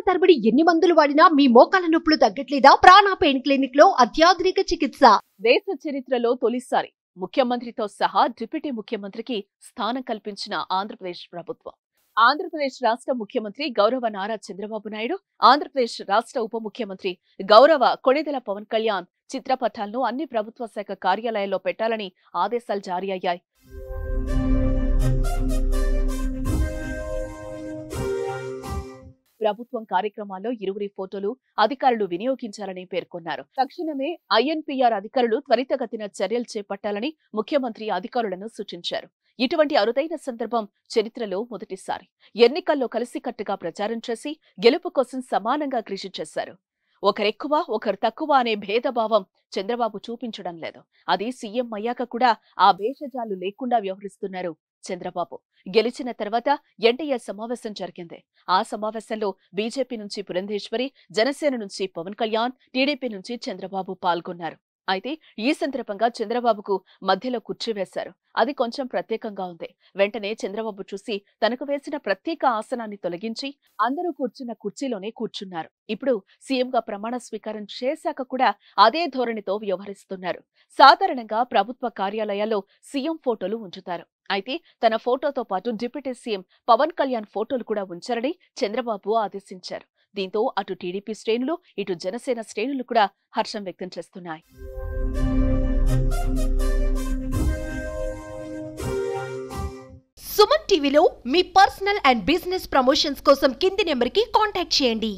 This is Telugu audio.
తరబడి ఎన్ని మందులు వాడినా మీ మోకాల నొప్పులు తగ్గట్లేదా? ప్రాణ పెయిన్ క్లినిక్ లో అత్యాధునిక చికిత్స. దేశ చరిత్రలో తొలిసారి ముఖ్యమంత్రితో సహా డిప్యూటీ ముఖ్యమంత్రికి స్థానం కల్పించిన ఆంధ్రప్రదేశ్ ప్రభుత్వం. ఆంధ్రప్రదేశ్ రాష్ట్ర ముఖ్యమంత్రి గౌరవ నారా చంద్రబాబు నాయుడు, ఆంధ్రప్రదేశ్ రాష్ట్ర ఉప ముఖ్యమంత్రి గౌరవ కొణిదెల పవన్ కళ్యాణ్ చిత్రపటాలను అన్ని ప్రభుత్వ శాఖ కార్యాలయాల్లో పెట్టాలని ఆదేశాలు జారీ అయ్యాయి. ప్రభుత్వం కార్యక్రమాల్లో ఇరువురి ఫోటోలు అధికారులు వినియోగించాలని పేర్కొన్నారు. తక్షణమే ఐఎన్పీఆర్ అధికారులు త్వరితగతిన చర్యలు చేపట్టాలని ముఖ్యమంత్రి అధికారులను సూచించారు. ఇటువంటి అరుదైన సందర్భం చరిత్రలో మొదటిసారి. ఎన్నికల్లో కలిసికట్టుగా ప్రచారం చేసి గెలుపు కోసం సమానంగా కృషి చేశారు. ఒకరెక్కువ ఒకరు తక్కువ అనే భేదభావం చంద్రబాబు చూపించడం లేదు. అది సీఎం అయ్యాక కూడా ఆ భేషజాలు లేకుండా వ్యవహరిస్తున్నారు చంద్రబాబు. గెలిచిన తర్వాత ఎన్టీఏ సమావేశం జరిగింది. ఆ సమావేశంలో బీజేపీ నుంచి పురంధేశ్వరి, జనసేన నుంచి పవన్ కళ్యాణ్, టీడీపీ నుంచి చంద్రబాబు పాల్గొన్నారు. అయితే ఈ సందర్భంగా చంద్రబాబుకు మధ్యలో కుర్చీ వేశారు. అది కొంచెం ప్రత్యేకంగా ఉంది. వెంటనే చంద్రబాబు చూసి తనకు వేసిన ప్రత్యేక ఆసనాన్ని తొలగించి అందరూ కూర్చున్న కుర్చీలోనే కూర్చున్నారు. ఇప్పుడు సీఎంగా ప్రమాణ స్వీకారం చేశాక కూడా అదే ధోరణితో వ్యవహరిస్తున్నారు. సాధారణంగా ప్రభుత్వ కార్యాలయాల్లో సీఎం ఫోటోలు ఉంచుతారు. అయితే తన ఫోటోతో పాటు డిప్యూటీ సీఎం పవన్ కళ్యాణ్ ఫోటోలు కూడా ఉంచారని చంద్రబాబు ఆదేశించారు. దీంతో అటు టీడీపీ శ్రేణులు, ఇటు జనసేన శ్రేణులు కూడా హర్షం వ్యక్తం చేస్తున్నాయి. సుమన్ టీవీలో మీ పర్సనల్ అండ్ బిజినెస్ ప్రమోషన్స్ కోసం కింది నెంబర్కి కాంటాక్ట్ చేయండి.